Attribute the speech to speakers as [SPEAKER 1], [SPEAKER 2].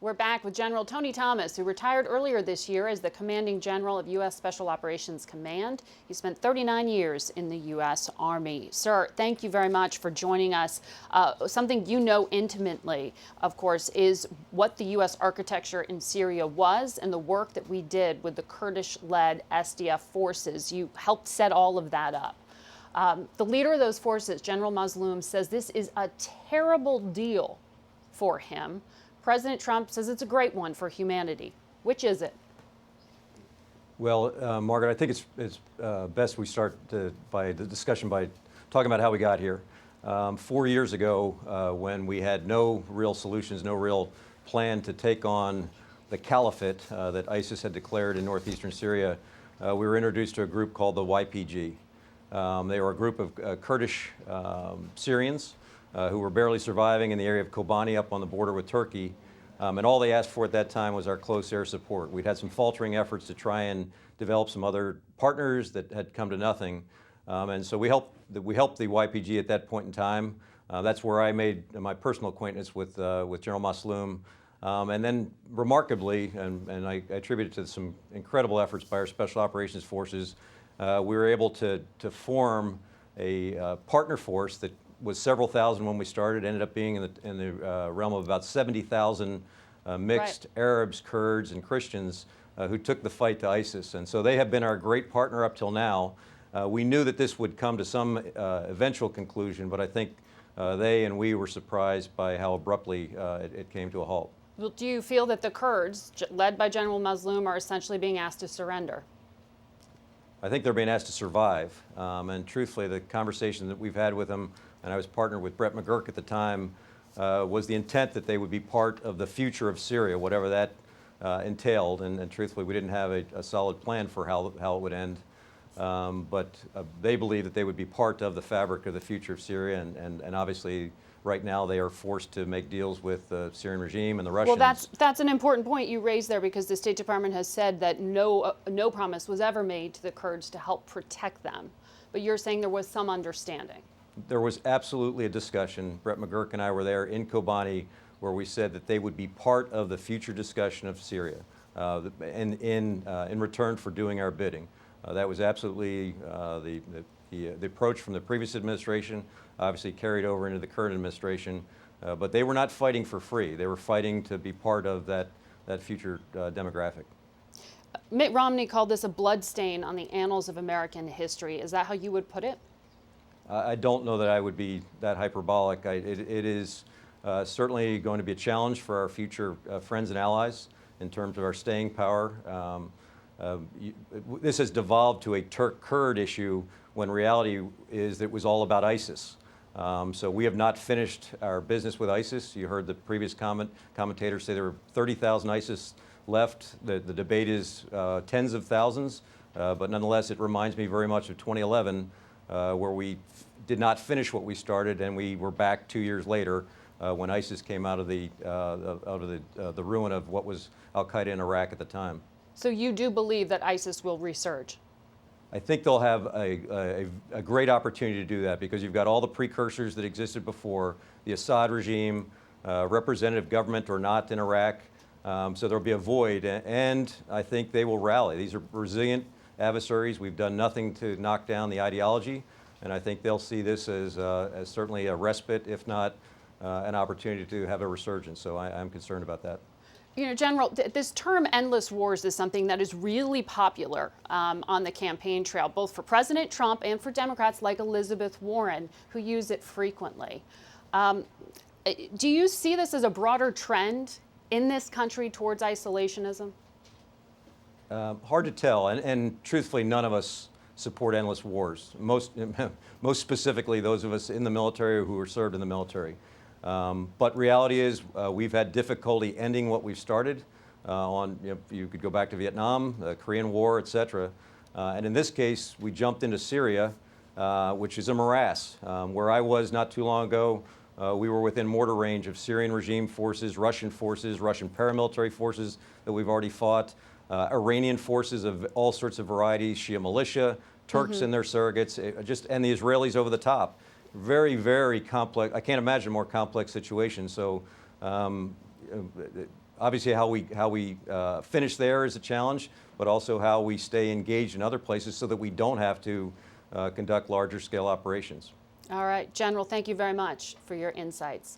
[SPEAKER 1] We're back with General Tony Thomas, who retired earlier this year as the commanding general of U.S. Special Operations Command. He spent 39 years in the U.S. Army. Sir, thank you very much for joining us. Something you know intimately, of course, is what the U.S. architecture in Syria was and the work that we did with the Kurdish-led SDF forces. You helped set all of that up. The leader of those forces, General Mazloum, says this is a terrible deal for him. President Trump says it's a great one for humanity. Which is it?
[SPEAKER 2] Well, Margaret, I think it's best we start the discussion by talking about how we got here. 4 years ago, when we had no real solutions, no real plan to take on the caliphate that ISIS had declared in northeastern Syria, we were introduced to a group called the YPG. They were a group of Kurdish Syrians who were barely surviving in the area of Kobani up on the border with Turkey. And all they asked for at that time was our close air support. We'd had some faltering efforts to try and develop some other partners that had come to nothing. And so we helped the YPG at that point in time. That's where I made my personal acquaintance with General Mazloum. And then remarkably, and I attribute it to some incredible efforts by our Special Operations Forces, we were able to form a partner force that was several thousand when we started, ended up being in the realm of about 70,000 mixed Arabs, Kurds, and Christians who took the fight to ISIS. And so they have been our great partner up till now. We knew that this would come to some eventual conclusion, but I think they and we were surprised by how abruptly it came to a halt.
[SPEAKER 1] Well, do you feel that the Kurds, led by General Mazloum, are essentially being asked to surrender?
[SPEAKER 2] I think they're being asked to survive. And truthfully, the conversation that we've had with them, and I was partnered with Brett McGurk at the time, was the intent that they would be part of the future of Syria, whatever that entailed. And truthfully, we didn't have a solid plan for how it would end. But they believe that they would be part of the fabric of the future of Syria. And obviously, right now, they are forced to make deals with the Syrian regime and the Russians.
[SPEAKER 1] Well, that's an important point you raised there, because the State Department has said that no promise was ever made to the Kurds to help protect them. But you're saying there was some understanding.
[SPEAKER 2] There was absolutely a discussion. Brett McGurk and I were there in Kobani, where we said that they would be part of the future discussion of Syria in return for doing our bidding. That was absolutely the approach from the previous administration, obviously carried over into the current administration. But they were not fighting for free. They were fighting to be part of that future demographic.
[SPEAKER 1] Mitt Romney called this a bloodstain on the annals of American history. Is that how you would put it?
[SPEAKER 2] I don't know that I would be that hyperbolic. It is certainly going to be a challenge for our future friends and allies in terms of our staying power. This has devolved to a Turk-Kurd issue when reality is that it was all about ISIS. So we have not finished our business with ISIS. You heard the previous commentator say there were 30,000 ISIS left. The debate is tens of thousands, but nonetheless it reminds me very much of 2011, where we did not finish what we started, and we were back 2 years later when ISIS came out of the ruin of what was Al-Qaeda in Iraq at the time.
[SPEAKER 1] So you do believe that ISIS will resurge?
[SPEAKER 2] I think they'll have a great opportunity to do that, because you've got all the precursors that existed before, the Assad regime, representative government or not in Iraq. So there'll be a void, and I think they will rally. These are resilient adversaries. We've done nothing to knock down the ideology, and I think they'll see this as certainly a respite, if not an opportunity to have a resurgence. So I'm concerned about that.
[SPEAKER 1] You know, General, this term endless wars is something that is really popular on the campaign trail, both for President Trump and for Democrats like Elizabeth Warren, who use it frequently. Do you see this as a broader trend in this country towards isolationism?
[SPEAKER 2] Hard to tell, and truthfully, none of us support endless wars. Most specifically, those of us in the military who were served in the military. But reality is, we've had difficulty ending what we've started. You could go back to Vietnam, the Korean War, etc. And in this case, we jumped into Syria, which is a morass. Where I was not too long ago, we were within mortar range of Syrian regime forces, Russian paramilitary forces that we've already fought, Iranian forces of all sorts of varieties, Shia militia, Turks and their surrogates, and the Israelis over the top. Very, very complex. I can't imagine a more complex situation. So obviously how we finish there is a challenge, but also how we stay engaged in other places so that we don't have to conduct larger scale operations.
[SPEAKER 1] All right, General, thank you very much for your insights.